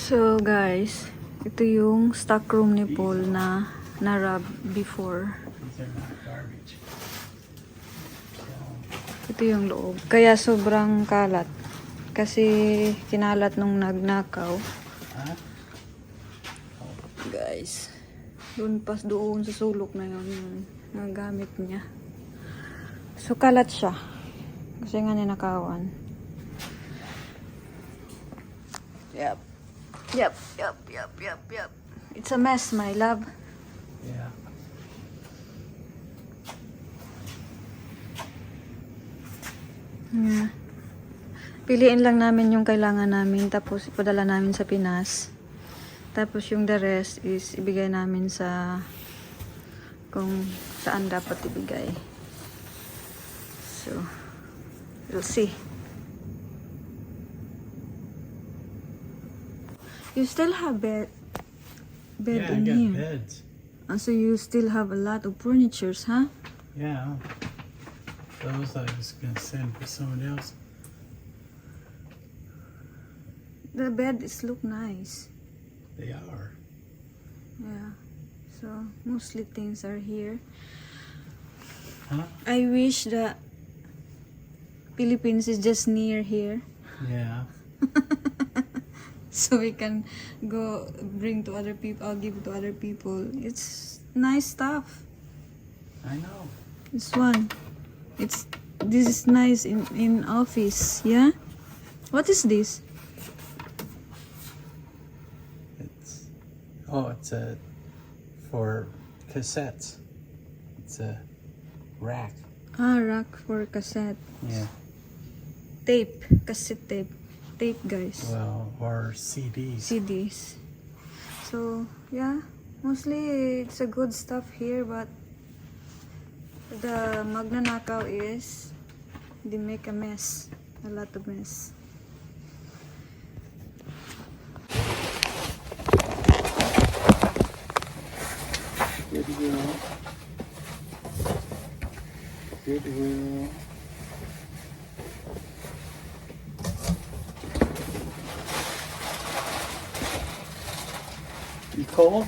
So guys, ito yung stock room ni Paul na na-rub before. These are not garbage. Ito yung loob. Kaya sobrang kalat. Kasi kinalat nung nagnakaw. Huh? Guys, doon sa sulok na yun yung mga gamit niya. So kalat siya. Kasi nga ninakawan. Yep. Yep. It's a mess, my love. Yeah. Yeah. Piliin lang namin yung kailangan namin, tapos ipadala namin sa Pinas. Tapos yung the rest is ibigay namin sa kung saan dapat ibigay. So, we'll see. You still have bed Yeah, I in got here. beds. So you still have a lot of furnitures, huh? Yeah. Those I was gonna send for someone else. The bed look nice. They are. Yeah. So mostly things are here. Huh? I wish that Philippines is just near here. Yeah. So we can go bring to other people, I'll give to other people. It's nice stuff. I know. This one. This is nice in office, yeah? What is this? It's a for cassettes. It's a rack. Rack for cassette. Yeah. Tape. Cassette tape. Tape, guys. Well, or CDs. CDs. So, yeah. Mostly, it's a good stuff here, but the magnanakaw is they make a mess. A lot of mess. Goodwill. Goodwill. You cold?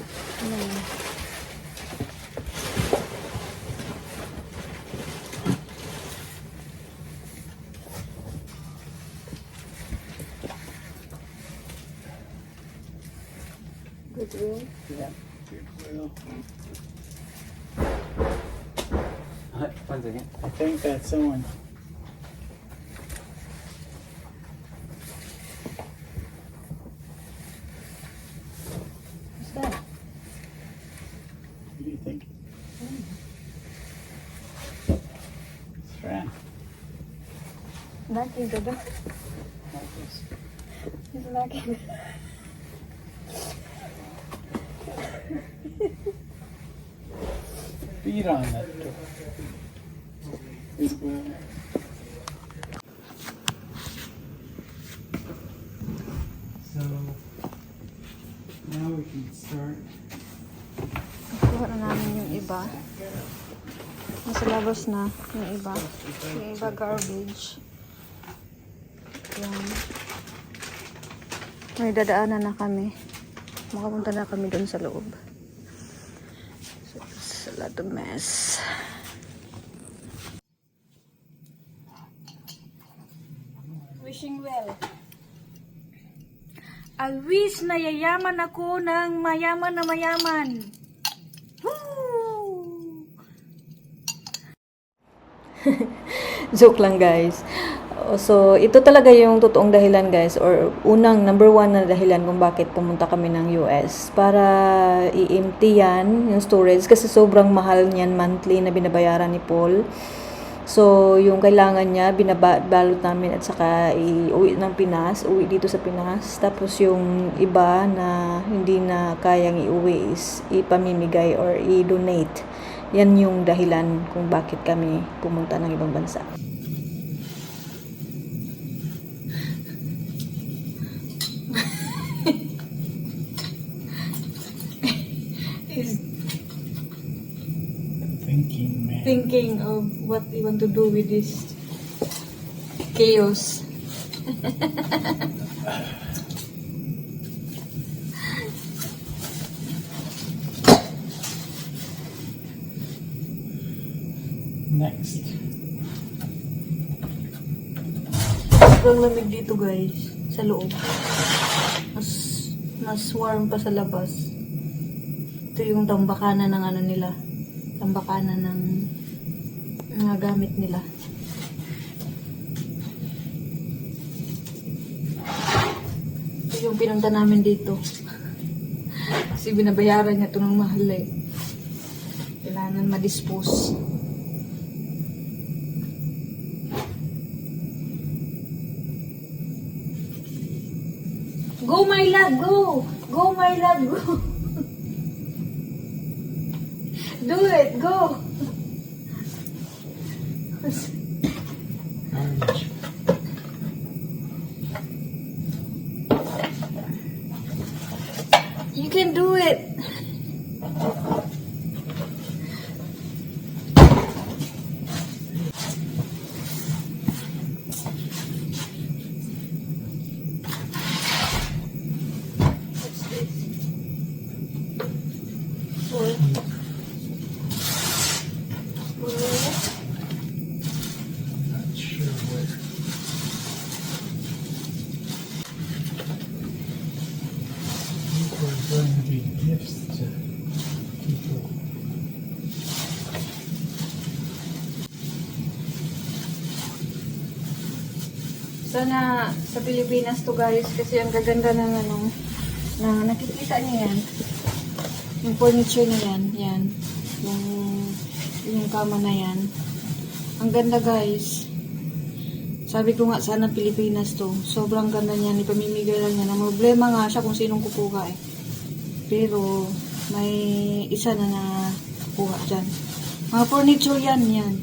Goodwill. Yeah. Goodwill. One second. I think that's someone. What's that? What do you think? It's Fran. Knocking the door. Marcus. He's knocking. Beat on that door. Goodwill. So now we can start. Kuha na namin yung iba. Nasa labas na yung iba. Yung iba garbage. Yan. May dadaanan na kami. Makapunta na kami doon sa loob. So, it's a lot of mess. Wishing well. I wish na yayaman ako ng mayaman na mayaman. Woo! Joke lang, guys. So, ito talaga yung totoong dahilan, guys, or unang number one na dahilan kung bakit pumunta kami ng US. Para i-empty yan, yung storage, kasi sobrang mahal niyan monthly na binabayaran ni Paul. So, yung kailangan niya, binabalot namin at saka iuwi ng Pinas, uwi dito sa Pinas. Tapos yung iba na hindi na kayang iuwi is ipamimigay or i-donate. Yan yung dahilan kung bakit kami pumunta ng ibang bansa. Thinking of what you want to do with this chaos. Next. Sobrang lamig dito guys, sa loob. Mas warm pa sa labas. Ito yung tambakanan ng ano nila. Tambakanan ng mga gamit nila. Ito yung pinunta namin dito. Kasi binabayaran niya ito ng mahal eh. Kailangan ma-dispose. Go my love, go! Go my love, go! Do it, go! Orange. You can do it! What's this? Oil. Oil. Not sure where. These were going to be gifts to people. Sana sa Pilipinas to guys kasi ang gaganda ng ano na nakikita niyo yan. Yung furniture na yan, yan. Yung kama na yan. Ang ganda guys. Sabi ko nga sana Pilipinas to. Sobrang ganda niyan. Ipamimigay lang niya. Ang problema nga siya kung sinong kukuha eh. Pero may isa na nakuha dyan. Mga furniture yan, yan.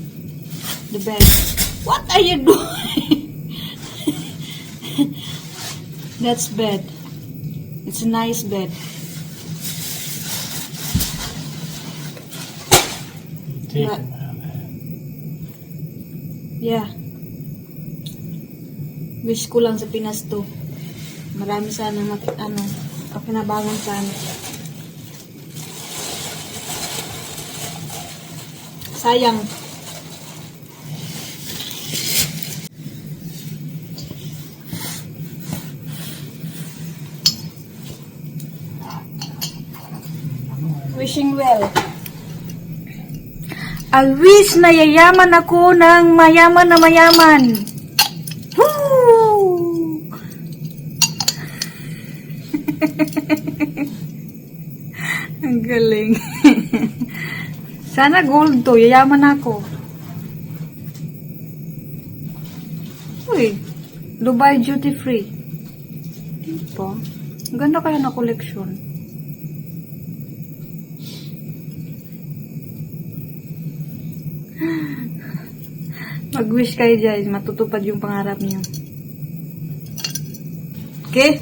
The best. What are you doing? That's bed. It's a nice bed. You take What? them out of that. Yeah. Wish ko lang sa Pinas to. Marami sana pakinabangan sana. Sayang. Wishing well. I wish na yayaman ako ng mayaman na mayaman. Woo! Ang galing. Sana gold to. Yayaman ako. Uy. Dubai duty free. Diba? Ang ganda kaya na collection. Mag-wish kayo guys, matutupad yung pangarap niyo. Okay?